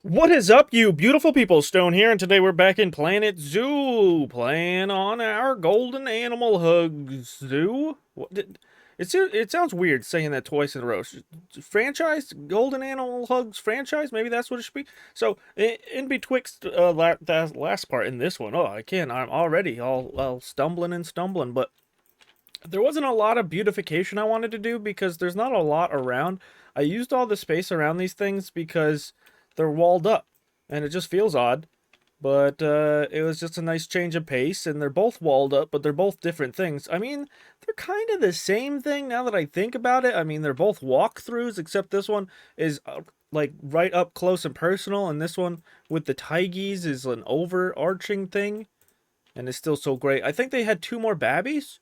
What is up, you beautiful people? Stone here, and today we're back in Planet Zoo, playing on our Golden Animal Hugs Zoo. It sounds weird saying that twice in a row. Franchise? Golden Animal Hugs franchise? Maybe that's what it should be. So, in betwixt that last part in this one, oh, I can't. I'm already all stumbling and stumbling, but there wasn't a lot of beautification I wanted to do because there's not a lot around. I used all the space around these things because they're walled up, and it just feels odd. But it was just a nice change of pace, and they're both walled up, but they're both different things. I mean, they're kind of the same thing now that I think about it. I mean, they're both walkthroughs, except this one is like right up close and personal, and this one with the Tigers is an overarching thing, and it's still so great. I think they had two more babbies,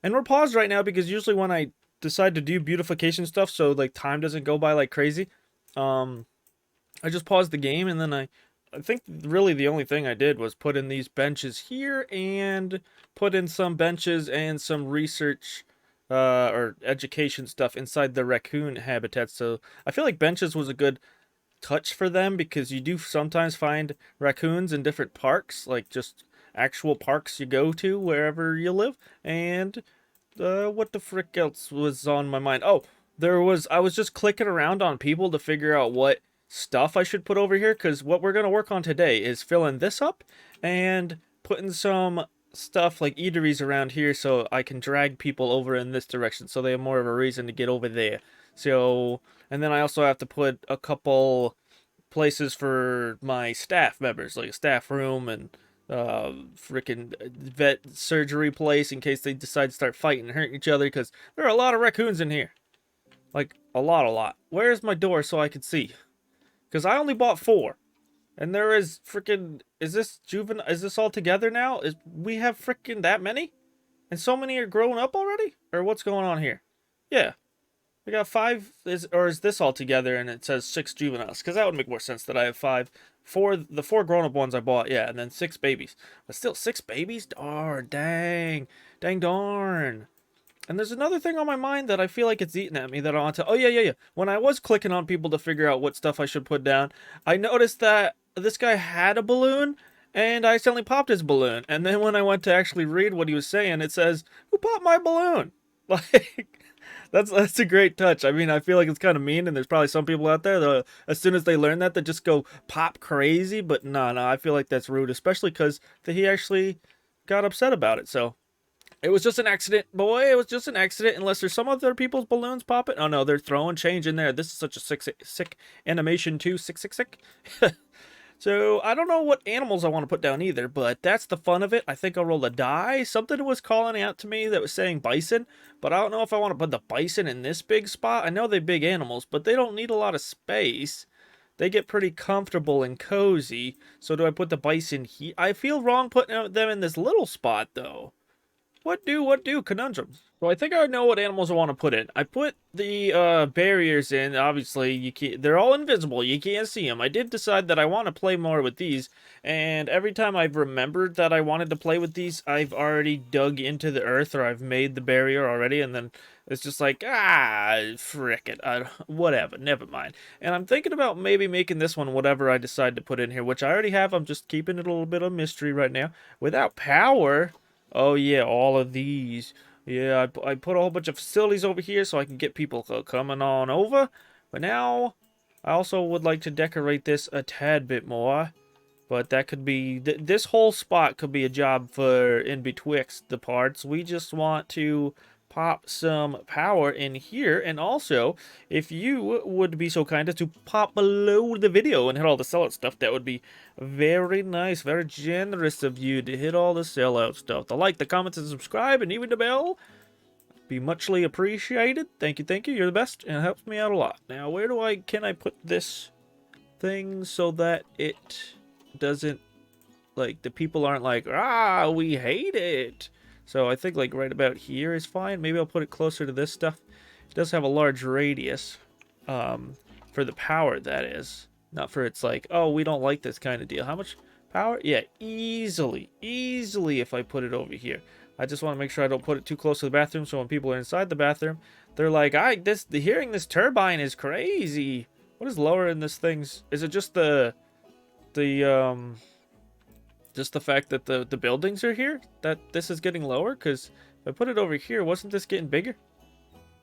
and we're paused right now because usually when I decide to do beautification stuff, so like time doesn't go by like crazy, um, I just paused the game and then I think really the only thing I did was put in these benches here and put in some benches and some research or education stuff inside the raccoon habitat. So I feel like benches was a good touch for them because you do sometimes find raccoons in different parks, like just actual parks you go to wherever you live. And what the frick else was on my mind? Oh, I was just clicking around on people to figure out what stuff I should put over here because what we're gonna work on today is filling this up and putting some stuff like eateries around here so I can drag people over in this direction so they have more of a reason to get over there. So, and then I also have to put a couple places for my staff members, like a staff room and freaking vet surgery place in case they decide to start fighting and hurting each other because there are a lot of raccoons in here. Like, a lot. Where's my door so I can see? Because I only bought four. And there is freaking. Is this juvenile? Is this all together now? Is we have freaking that many? And so many are grown up already? Or what's going on here? Yeah, I got five, or is this all together and it says six juveniles? Because that would make more sense that I have five. The four grown up ones I bought, yeah, and then six babies. But still, six babies? Darn, dang. Dang darn. And there's another thing on my mind that I feel like it's eating at me that I want to. Oh, yeah. When I was clicking on people to figure out what stuff I should put down, I noticed that this guy had a balloon and I accidentally popped his balloon. And then when I went to actually read what he was saying, it says, "Who popped my balloon?" Like, that's a great touch. I mean, I feel like it's kind of mean, and there's probably some people out there that as soon as they learn that, they just go pop crazy. But no, I feel like that's rude, especially because he actually got upset about it. So it was just an accident, boy. It was just an accident. Unless there's some other people's balloons popping. Oh no, they're throwing change in there. This is such a sick animation too. Sick. So I don't know what animals I want to put down either, but that's the fun of it. I think I'll roll a die. Something was calling out to me that was saying bison, but I don't know if I want to put the bison in this big spot. I know they're big animals, but they don't need a lot of space. They get pretty comfortable and cozy. So do I put the bison here? I feel wrong putting them in this little spot though. What do conundrums? So I think I know what animals I want to put in. I put the barriers in. Obviously, you can't. They're all invisible. You can't see them. I did decide that I want to play more with these, and every time I've remembered that I wanted to play with these, I've already dug into the earth or I've made the barrier already, and then it's just like frick it, whatever, never mind. And I'm thinking about maybe making this one whatever I decide to put in here, which I already have. I'm just keeping it a little bit of mystery right now. Without power. Oh yeah, all of these. Yeah, I put a whole bunch of facilities over here so I can get people coming on over. But now, I also would like to decorate this a tad bit more. But that could be, this whole spot could be a job for in betwixt the parts. We just want to pop some power in here. And also, if you would be so kind as to pop below the video and hit all the sellout stuff, that would be very nice, very generous of you to hit all the sellout stuff. The like, the comments, and subscribe, and even the bell. Be muchly appreciated. Thank you. You're the best, and it helps me out a lot. Now, can I put this thing so that it doesn't, like, the people aren't like, we hate it. So I think like right about here is fine. Maybe I'll put it closer to this stuff. It does have a large radius for the power, that is. Not for it's like, oh, we don't like this kind of deal. How much power? Yeah, easily if I put it over here. I just want to make sure I don't put it too close to the bathroom so when people are inside the bathroom, they're like, hearing this turbine is crazy. What is lower in this thing's? Is it just the just the fact that the buildings are here? That this is getting lower? Because if I put it over here, wasn't this getting bigger?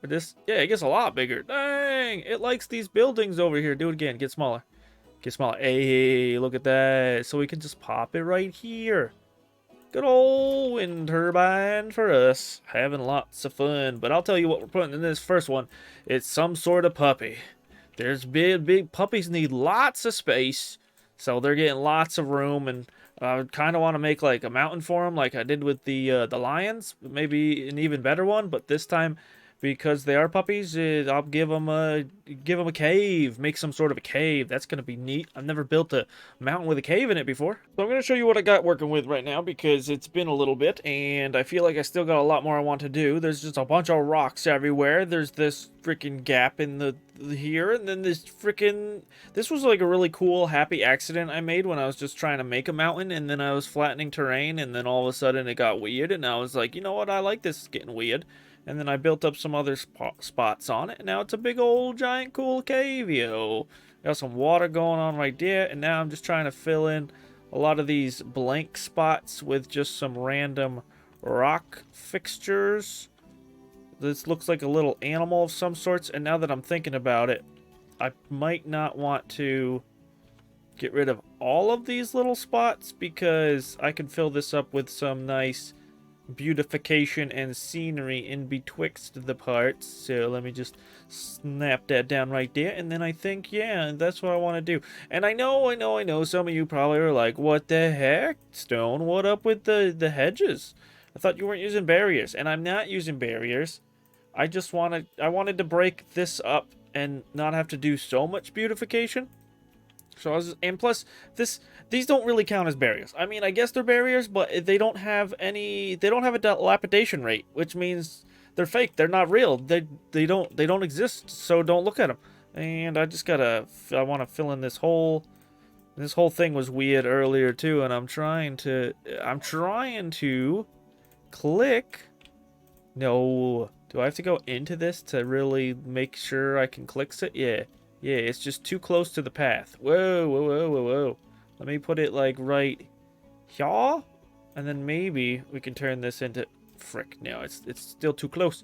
Or this? Yeah, it gets a lot bigger. Dang! It likes these buildings over here. Do it again. Get smaller. Get smaller. Hey, look at that. So we can just pop it right here. Good old wind turbine for us. Having lots of fun. But I'll tell you what we're putting in this first one. It's some sort of puppy. There's big puppies need lots of space. So they're getting lots of room. And I kind of want to make like a mountain for them like I did with the lions. Maybe an even better one. But this time, because they are puppies, I'll give them a cave, make some sort of a cave. That's gonna be neat. I've never built a mountain with a cave in it before, so I'm gonna show you what I got working with right now because it's been a little bit, and I feel like I still got a lot more I want to do. There's just a bunch of rocks everywhere. There's this freaking gap in the here, and then this was like a really cool, happy accident I made when I was just trying to make a mountain, and then I was flattening terrain, and then all of a sudden it got weird, and I was like, you know what? I like this getting weird. And then I built up some other spots on it. And now it's a big old giant cool cave, yo. Got some water going on right there. And now I'm just trying to fill in a lot of these blank spots with just some random rock fixtures. This looks like a little animal of some sorts. And now that I'm thinking about it, I might not want to get rid of all of these little spots because I can fill this up with some nice beautification and scenery in betwixt the parts. So let me just snap that down right there, and then I think, yeah, that's what I want to do. And I know some of you probably are like, what the heck, Stone, what up with the hedges? I thought you weren't using barriers. And I'm not using barriers. I wanted to break this up and not have to do so much beautification. So and plus these don't really count as barriers. I mean, I guess they're barriers, but they don't have a dilapidation rate, which means they're fake. They're not real. They don't exist. So don't look at them. And I just I want to fill in this whole thing was weird earlier too, and I'm trying to click. No, do I have to go into this to really make sure I can click it? Yeah. Yeah, it's just too close to the path. Whoa. Let me put it like right here. And then maybe we can turn this into... Frick, no, it's still too close.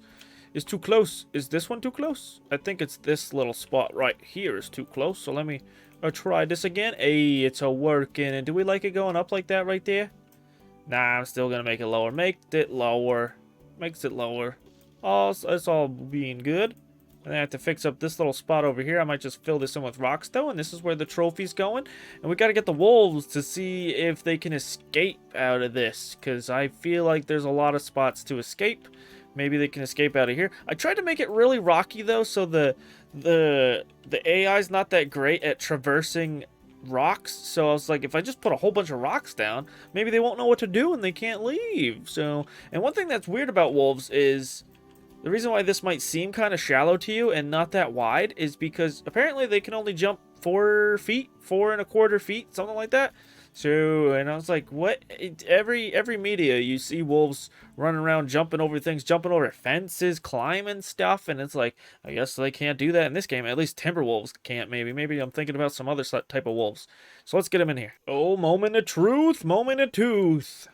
It's too close. Is this one too close? I think it's this little spot right here is too close. So let me try this again. Hey, it's a working. And do we like it going up like that right there? Nah, I'm still going to make it lower. Make it lower. Makes it lower. Oh, it's all being good. And then I have to fix up this little spot over here. I might just fill this in with rocks, though. And this is where the trophy's going. And we got to get the wolves to see if they can escape out of this. Because I feel like there's a lot of spots to escape. Maybe they can escape out of here. I tried to make it really rocky, though. So the AI's not that great at traversing rocks. So I was like, if I just put a whole bunch of rocks down, maybe they won't know what to do and they can't leave. So, and one thing that's weird about wolves is... The reason why this might seem kind of shallow to you and not that wide is because apparently they can only jump 4 feet, 4¼ feet, something like that. So, and I was like, what? Every media, you see wolves running around, jumping over things, jumping over fences, climbing stuff, and it's like, I guess they can't do that in this game. At least timber wolves can't, maybe. Maybe I'm thinking about some other type of wolves. So let's get them in here. Oh, moment of truth, moment of tooth.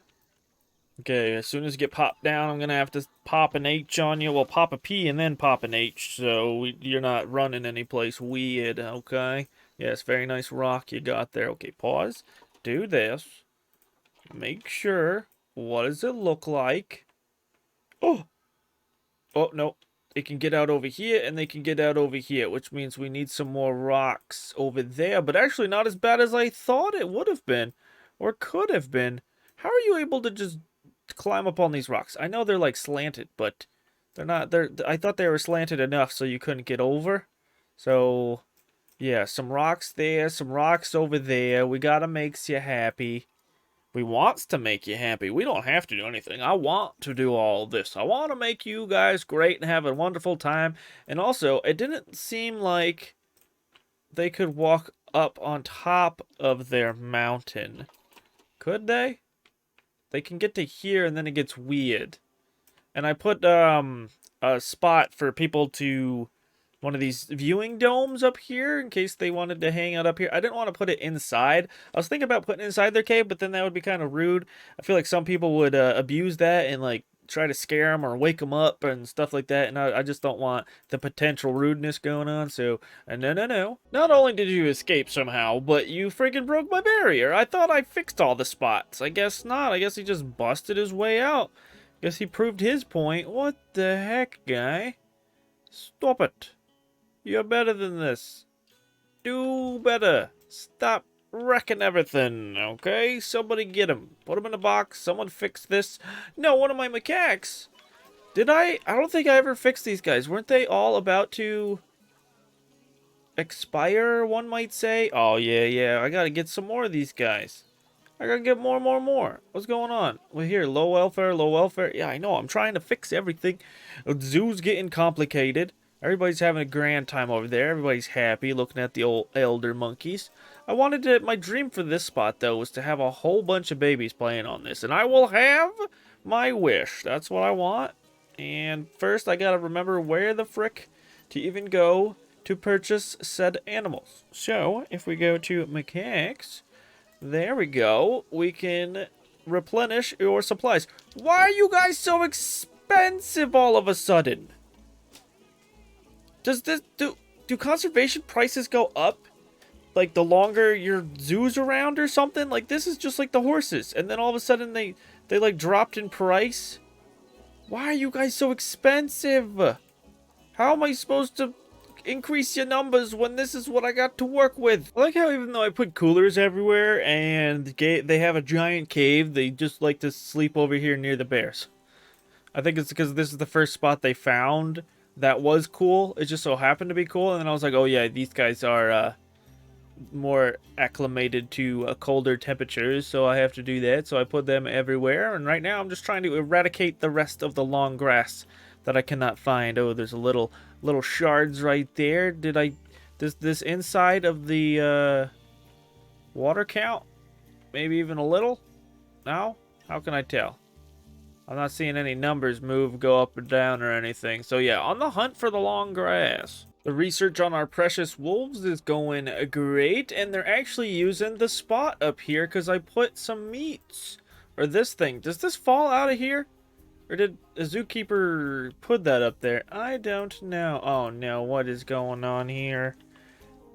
Okay, as soon as you get popped down, I'm going to have to pop an H on you. Well, pop a P and then pop an H, so you're not running anyplace weird, okay? Yes, very nice rock you got there. Okay, pause. Do this. Make sure. What does it look like? Oh! Oh, no. They can get out over here, and they can get out over here, which means we need some more rocks over there. But actually not as bad as I thought it would have been, or could have been. How are you able to just... climb up on these rocks? I know they're like slanted, but they're not. I thought they were slanted enough so you couldn't get over. So yeah, some rocks there, some rocks over there. We gotta makes you happy. We wants to make you happy. We don't have to do anything. I want to do all this. I want to make you guys great and have a wonderful time. And also, it didn't seem like they could walk up on top of their mountain. Could they? They can get to here, and then it gets weird. And I put a spot for people to one of these viewing domes up here in case they wanted to hang out up here. I didn't want to put it inside. I was thinking about putting it inside their cave, but then that would be kind of rude. I feel like some people would abuse that and like try to scare them or wake them up and stuff like that, and I just don't want the potential rudeness going on. So no, no, no. Not only did you escape somehow, but you freaking broke my barrier. I thought I fixed all the spots. I guess not. I guess he just busted his way out. Guess he proved his point. What the heck, guy? Stop it. You're better than this. Do better. Stop wrecking everything, okay? Somebody get him. Put him in a box. Someone fix this. No, one of my macaques. Did I? I don't think I ever fixed these guys. Weren't they all about to expire, one might say? Oh, yeah. I gotta get some more of these guys. I gotta get more. What's going on? Well, here, low welfare. Yeah, I know. I'm trying to fix everything. The zoo's getting complicated. Everybody's having a grand time over there. Everybody's happy looking at the old elder monkeys. I wanted to, my dream for this spot, though, was to have a whole bunch of babies playing on this. And I will have my wish. That's what I want. And first, I gotta remember where the frick to even go to purchase said animals. So, if we go to macaques, there we go. We can replenish your supplies. Why are you guys so expensive all of a sudden? Does this do conservation prices go up like the longer your zoo's around or something? Like this is just like the horses, and then all of a sudden they like dropped in price. Why are you guys so expensive? How am I supposed to increase your numbers when this is what I got to work with? I like how even though I put coolers everywhere and they have a giant cave, they just like to sleep over here near the bears. I think it's because this is the first spot they found that was cool. It just so happened to be cool, and then I was like, oh yeah, these guys are more acclimated to colder temperatures, so I have to do that. So I put them everywhere, and right now I'm just trying to eradicate the rest of the long grass that I cannot find. Oh, there's a little shards right there. Did I this inside of the water count? Maybe even a little? No? How can I tell? I'm not seeing any numbers move, go up or down or anything. So yeah, on the hunt for the long grass. The research on our precious wolves is going great, and they're actually using the spot up here because I put some meats. Or this thing. Does this fall out of here? Or did a zookeeper put that up there? I don't know. Oh no, what is going on here?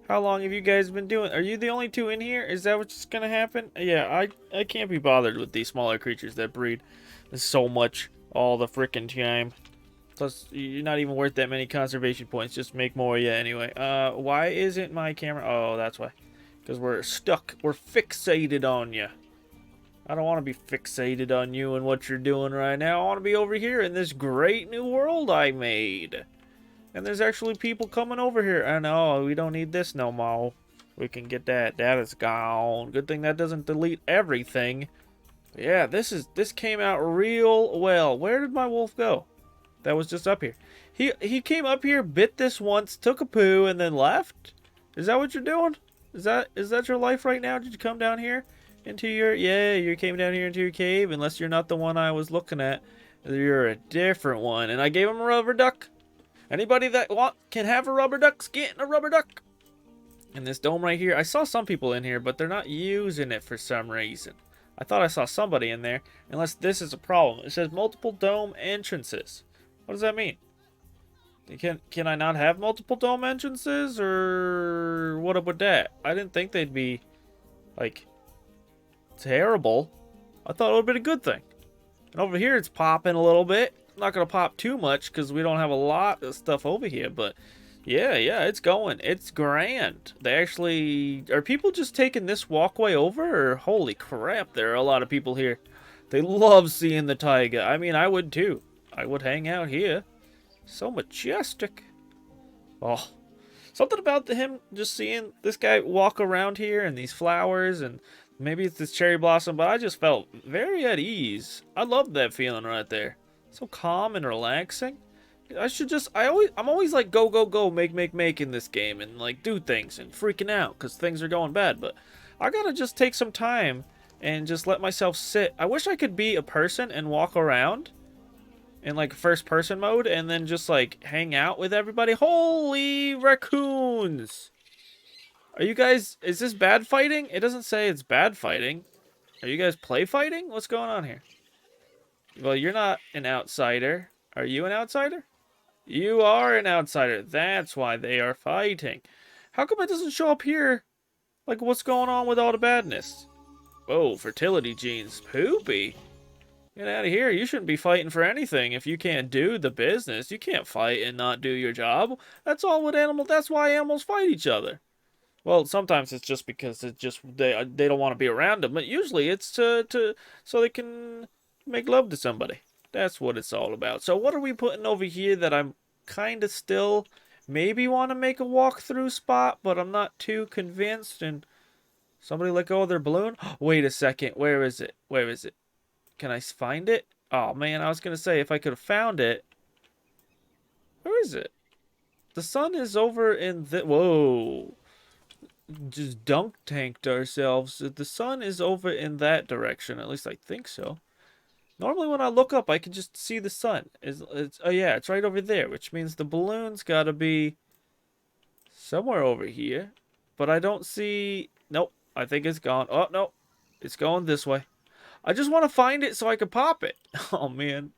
How long have you guys been doing? Are you the only two in here? Is that what's gonna happen? Yeah, I can't be bothered with these smaller creatures that breed so much all the frickin' time. Plus, you're not even worth that many conservation points. Just make more, yeah, anyway. Why isn't my camera? Oh, that's why. Because we're stuck. We're fixated on you. I don't want to be fixated on you and what you're doing right now. I want to be over here in this great new world I made. And there's actually people coming over here. I know, we don't need this no more. We can get that. That is gone. Good thing that doesn't delete everything. Yeah, this came out real well. Where did my wolf go? That was just up here. He came up here, bit this once, took a poo, and then left? Is that what you're doing? Is that your life right now? Did you come down here into your... Yeah, you came down here into your cave, unless you're not the one I was looking at. You're a different one. And I gave him a rubber duck. Anybody that can have a rubber duck's getting a rubber duck. And this dome right here, I saw some people in here, but they're not using it for some reason. I thought I saw somebody in there, unless this is a problem. It says multiple dome entrances. What does that mean? Can I not have multiple dome entrances, or what up with that? I didn't think they'd be, like, terrible. I thought it would have been a good thing. And over here it's popping a little bit. Not going to pop too much because we don't have a lot of stuff over here, but yeah, it's going. It's grand. They actually... Are people just taking this walkway over? Or holy crap, there are a lot of people here. They love seeing the taiga. I mean, I would too. I would hang out here. So majestic. Oh, something about him just seeing this guy walk around here and these flowers, and maybe it's this cherry blossom, but I just felt very at ease. I love that feeling right there. So calm and relaxing. I'm always like go, make in this game, and like do things and freaking out because things are going bad, but I gotta just take some time and just let myself sit. I wish I could be a person and walk around in like first person mode and then just like hang out with everybody. Holy raccoons! Are you guys, is this bad fighting? It doesn't say it's bad fighting. Are you guys play fighting? What's going on here? Well, you're not an outsider. Are you an outsider? You are an outsider. That's why they are fighting. How come it doesn't show up here? Like, what's going on with all the badness? Oh, fertility genes. Poopy. Get out of here. You shouldn't be fighting for anything if you can't do the business. You can't fight and not do your job. That's all what animals, that's why animals fight each other. Well, sometimes it's just because it's just they don't want to be around them, but usually it's so they can make love to somebody. That's what it's all about. So what are we putting over here that I'm kind of still maybe want to make a walkthrough spot, but I'm not too convinced? And somebody let go of their balloon. Wait a second. Where is it? Where is it? Can I find it? Oh man, I was gonna say if I could have found it. Where is it? The sun is over in the. Whoa. Just dunk tanked ourselves. The sun is over in that direction. At least I think so. Normally when I look up, I can just see the sun. Oh yeah, it's right over there, which means the balloon's got to be somewhere over here. But I don't see... Nope, I think it's gone. Oh, no, it's going this way. I just want to find it so I can pop it. Oh, man.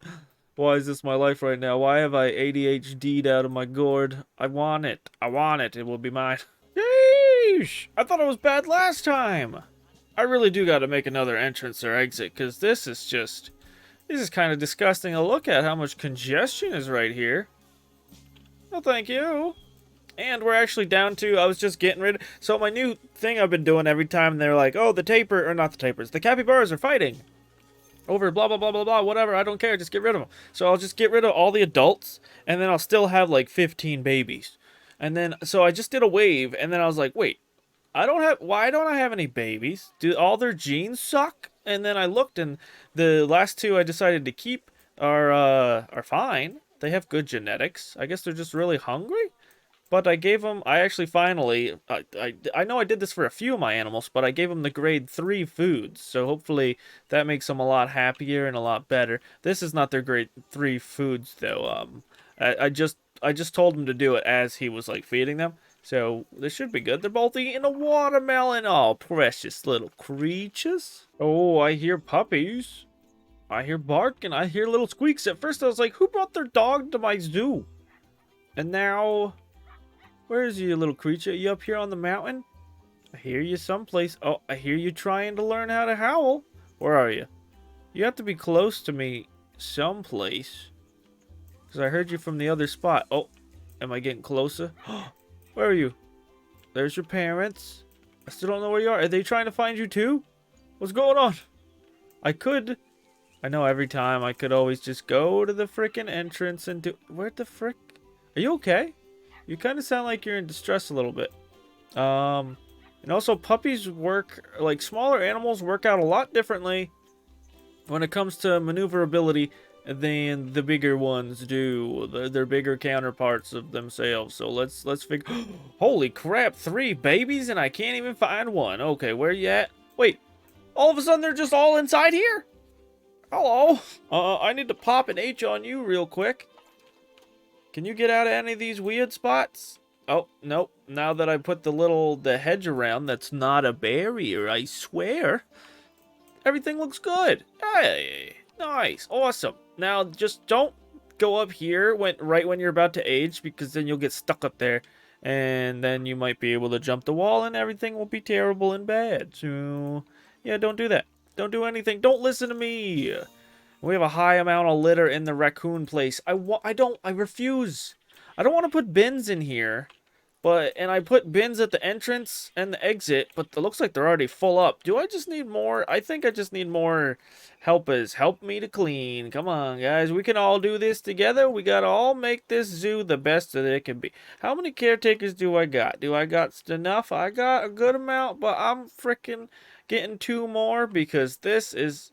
Why is this my life right now? Why have I ADHD'd out of my gourd? I want it. I want it. It will be mine. Yeesh! I thought it was bad last time. I really do got to make another entrance or exit, because this is just... This is kind of disgusting to look at how much congestion is right here. Well, thank you. And we're actually down to, I was just getting rid. So my new thing I've been doing every time they're like, oh, the tapir, or not the tapirs, the capybaras are fighting over blah, blah, blah, blah, blah, whatever. I don't care. Just get rid of them. So I'll just get rid of all the adults, and then I'll still have like 15 babies. And then, so I just did a wave, and then I was like, wait, why don't I have any babies? Do all their genes suck? And then I looked, and the last two I decided to keep are fine. They have good genetics. I guess they're just really hungry. But I gave them, I actually finally, I know I did this for a few of my animals, but I gave them the grade 3 foods. So hopefully that makes them a lot happier and a lot better. This is not their grade 3 foods, though. I just told him to do it as he was, like, feeding them. So they should be good. They're both eating a watermelon. Oh, precious little creatures. Oh, I hear puppies. I hear barking. I hear little squeaks. At first I was like, who brought their dog to my zoo? And now... Where is you, little creature? Are you up here on the mountain? I hear you someplace. Oh, I hear you trying to learn how to howl. Where are you? You have to be close to me someplace. Because I heard you from the other spot. Oh, am I getting closer? Where are you? There's your parents. I still don't know where you are. Are they trying to find you too? What's going on? I know every time I could always just go to the frickin' entrance and do... Where the frick? Are you okay? You kind of sound like you're in distress a little bit. And also puppies work, like smaller animals work out a lot differently when it comes to maneuverability than the bigger ones do. They're bigger counterparts of themselves. So let's figure. Holy crap! 3 babies and I can't even find one. Okay, where you at? Wait, all of a sudden they're just all inside here. Hello. I need to pop an H on you real quick. Can you get out of any of these weird spots? Oh, nope. Now that I put the hedge around, that's not a barrier, I swear. Everything looks good. Hey, nice, awesome. Now, just don't go up here right when you're about to age, because then you'll get stuck up there. And then you might be able to jump the wall, and everything will be terrible and bad. So, yeah, don't do that. Don't do anything. Don't listen to me. We have a high amount of litter in the raccoon place. I refuse. I don't want to put bins in here. And I put bins at the entrance and the exit, but it looks like they're already full up. Do I just need more? I think I just need more helpers. Help me to clean. Come on, guys. We can all do this together. We gotta all make this zoo the best that it can be. How many caretakers do I got? Do I got enough? I got a good amount, but I'm freaking... getting 2 more because this is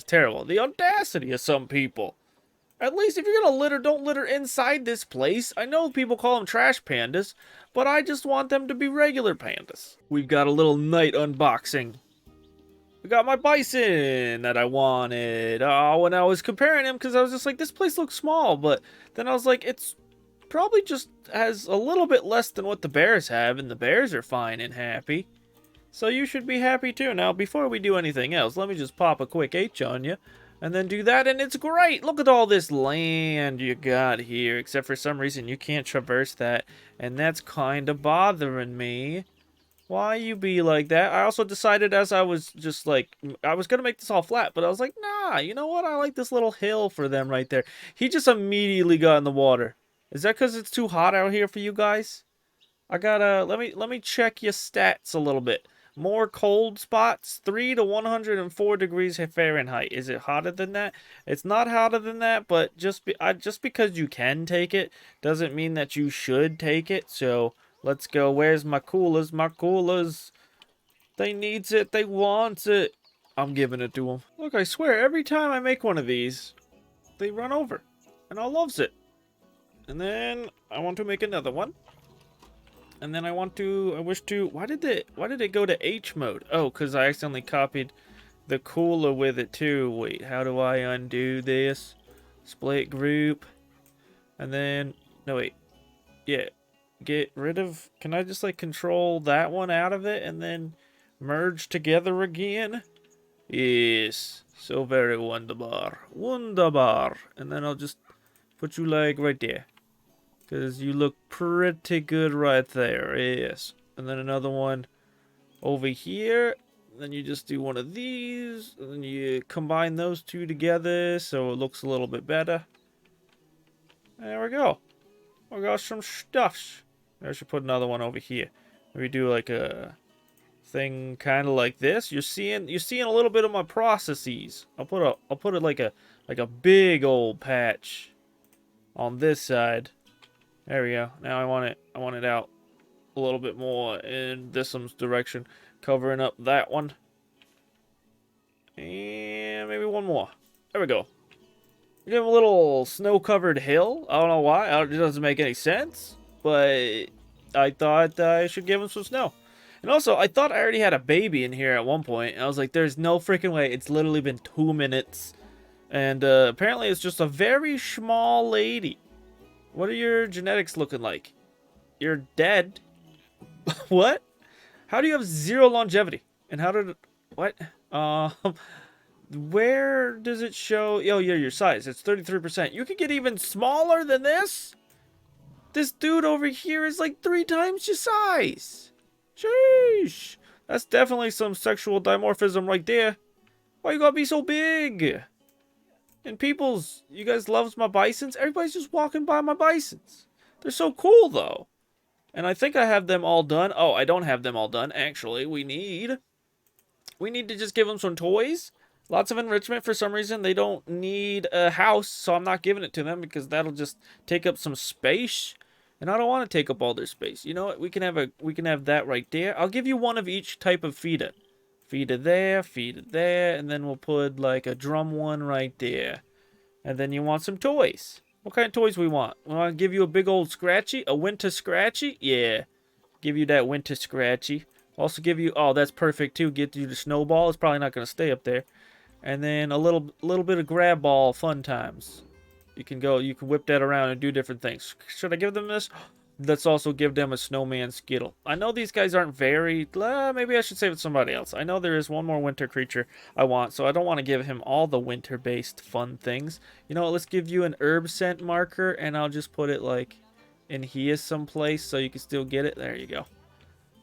terrible. The audacity of some people. At least if you're gonna litter, don't litter inside this place. I know people call them trash pandas, but I just want them to be regular pandas. We've got a little night unboxing. I got my bison that I wanted. Oh, when I was comparing him, because I was just like, this place looks small, but then I was like, it's probably just has a little bit less than what the bears have, and the bears are fine and happy. So you should be happy too. Now, before we do anything else, let me just pop a quick H on you, and then do that, and it's great. Look at all this land you got here, except for some reason you can't traverse that, and that's kind of bothering me. Why you be like that? I also decided as I was just like, I was going to make this all flat, but I was like, nah, you know what? I like this little hill for them right there. He just immediately got in the water. Is that because it's too hot out here for you guys? I gotta, let me check your stats a little bit. More cold spots, 3 to 104 degrees Fahrenheit. Is it hotter than that? It's not hotter than that, but just because you can take it doesn't mean that you should take it. So let's go. Where's my coolers? My coolers. They needs it. They wants it. I'm giving it to them. Look, I swear, every time I make one of these, they run over. And I loves it. And then I want to make another one. And then I wish to, why did it go to H mode? Oh, because I accidentally copied the cooler with it too. Wait, how do I undo this? Split group. And then, no wait. Yeah, get rid of, can I just like control that one out of it and then merge together again? Yes, so very wunderbar. Wunderbar. And then I'll just put you like right there. Because you look pretty good right there. Yes. And then another one over here. Then you just do one of these. And then you combine those two together so it looks a little bit better. There we go. We got some stuffs. I should put another one over here. Maybe do like a thing kind of like this. You're seeing a little bit of my processes. I'll put it like a big old patch on this side. There we go. Now I want it out a little bit more in this one's direction, covering up that one. And maybe one more. There we go. Give him a little snow-covered hill. I don't know why. It doesn't make any sense. But I thought I should give him some snow. And also, I thought I already had a baby in here at one point. And I was like, there's no freaking way. It's literally been 2 minutes. And apparently it's just a very small lady. What are your genetics looking like? You're dead. What? How do you have 0 longevity? And how did... What? Where does it show? Oh, yeah, your size. It's 33%. You could get even smaller than this? This dude over here is like 3 times your size. Sheesh. That's definitely some sexual dimorphism right there. Why you gotta be so big? And you guys loves my bisons? Everybody's just walking by my bisons. They're so cool, though. And I think I have them all done. Oh, I don't have them all done. Actually, we need to just give them some toys. Lots of enrichment. For some reason, they don't need a house, so I'm not giving it to them because that'll just take up some space. And I don't want to take up all their space. You know what? We can have that right there. I'll give you one of each type of feeder. Feeder there, and then we'll put like a drum one right there. And then you want some toys. What kind of toys we want? We want to give you a big old Scratchy? A winter Scratchy? Yeah. Give you that winter Scratchy. Also give you, oh, that's perfect too. Get you the snowball. It's probably not going to stay up there. And then a little bit of grab ball fun times. You can whip that around and do different things. Should I give them this? Let's also give them a snowman skittle. I know these guys aren't very... maybe I should save it to somebody else. I know there is one more winter creature I want, so I don't want to give him all the winter-based fun things. You know what? Let's give you an herb scent marker, and I'll just put it, like, in here someplace so you can still get it. There you go.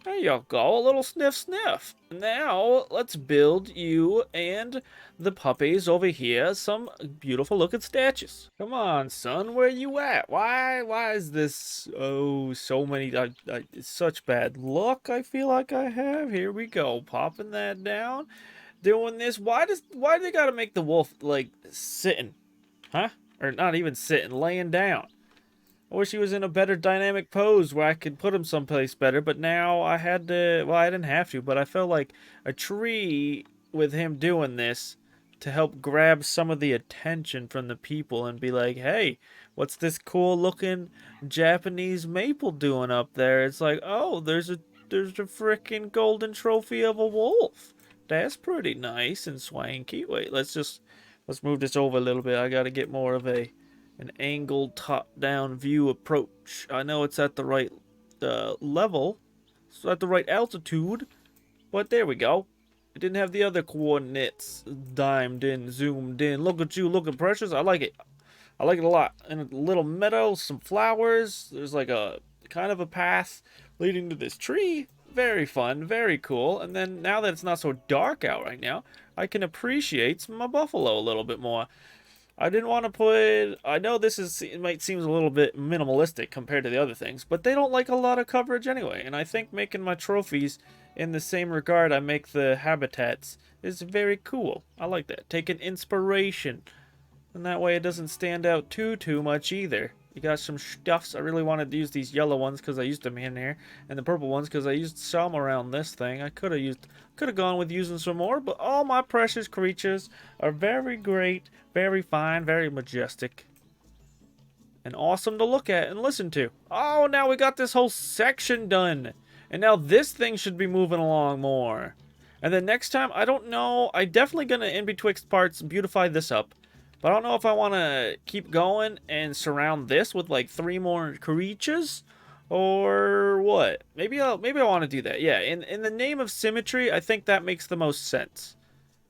There you go, a little sniff sniff. Now, let's build you and the puppies over here some beautiful looking statues. Come on, son, where you at? Why is this, oh, so many, it's such bad luck I feel like I have. Here we go, popping that down, doing this. Why do they gotta make the wolf, like, sitting? Huh? Or not even sitting, laying down. I wish he was in a better dynamic pose where I could put him someplace better, but now I had to, well, I didn't have to, but I felt like a tree with him doing this to help grab some of the attention from the people and be like, hey, what's this cool looking Japanese maple doing up there? It's like, oh, there's a freaking golden trophy of a wolf. That's pretty nice and swanky. Wait, let's move this over a little bit. I gotta get more of an angled top-down view approach. I know it's at the right level, so at the right altitude, but there we go. It didn't have the other coordinates dimed in, zoomed in. Look at you, looking precious. I like it. I like it a lot. And a little meadow, some flowers. There's like a kind of a path leading to this tree. Very fun, very cool. And then now that it's not so dark out right now, I can appreciate my buffalo a little bit more. I didn't want to put... I know it might seem a little bit minimalistic compared to the other things, but they don't like a lot of coverage anyway. And I think making my trophies in the same regard I make the habitats is very cool. I like that. Taking inspiration. And that way it doesn't stand out too much either. You got some stuffs. I really wanted to use these yellow ones because I used them in here, and the purple ones because I used some around this thing. I could have gone with using some more, but all my precious creatures are very great, very fine, very majestic, and awesome to look at and listen to. Oh, now we got this whole section done, and now this thing should be moving along more. And then next time, I don't know. I'm definitely gonna in betwixt parts beautify this up. But I don't know if I want to keep going and surround this with like 3 more creatures or what. Maybe I want to do that. Yeah, in the name of symmetry, I think that makes the most sense.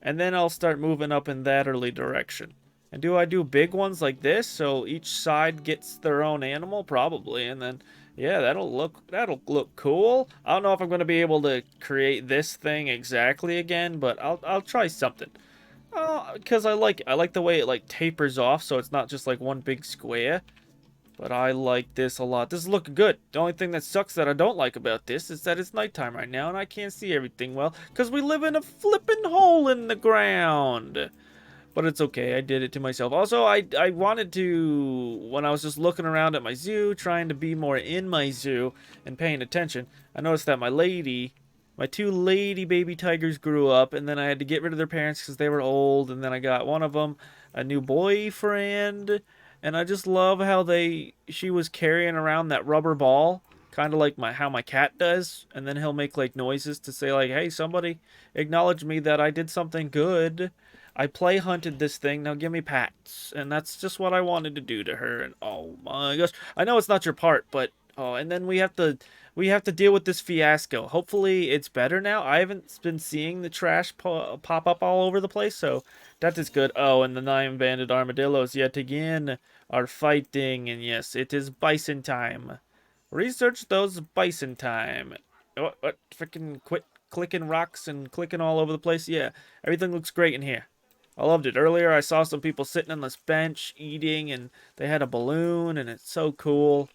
And then I'll start moving up in that early direction. And do I do big ones like this so each side gets their own animal? Probably. And then yeah, that'll look cool. I don't know if I'm going to be able to create this thing exactly again, but I'll try something. Because I like the way it like tapers off, so it's not just like one big square. But I like this a lot. This is looking good. The only thing that sucks that I don't like about this is that it's nighttime right now and I can't see everything well because we live in a flippin' hole in the ground. But it's okay. I did it to myself. Also, I wanted to, when I was just looking around at my zoo, trying to be more in my zoo and paying attention, I noticed that my 2 lady baby tigers grew up, and then I had to get rid of their parents because they were old, and then I got one of them a new boyfriend, and I just love how she was carrying around that rubber ball, kind of like how my cat does, and then he'll make like noises to say like, hey, somebody acknowledge me that I did something good. I play hunted this thing, now give me pats, and that's just what I wanted to do to her, and oh my gosh, I know it's not your part, but oh, and then we have to deal with this fiasco. Hopefully it's better now. I haven't been seeing the trash pop up all over the place, so that is good. Oh, and the 9 banded armadillos yet again are fighting, and yes, it is bison time. Research those bison time. What? Freaking quit clicking rocks and clicking all over the place. Yeah, everything looks great in here. I loved it. Earlier I saw some people sitting on this bench eating, and they had a balloon, and it's so cool.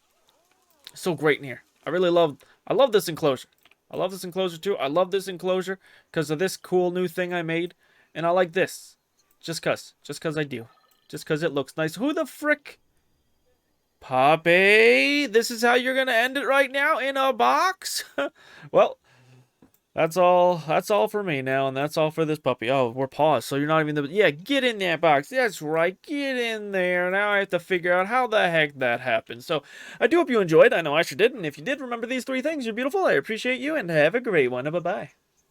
So great in here. I love this enclosure. I love this enclosure too. I love this enclosure because of this cool new thing I made. And I like this. Just cause I do. Just cause it looks nice. Who the frick? Puppy? This is how you're gonna end it right now? In a box? Well, that's all for me now, and that's all for this puppy. Oh, we're paused, so you're not even yeah, get in that box. That's right, get in there. Now I have to figure out how the heck that happened. So I do hope you enjoyed. I know I sure did, and if you did, remember these 3 things. You're beautiful. I appreciate you, and have a great one. Bye-bye.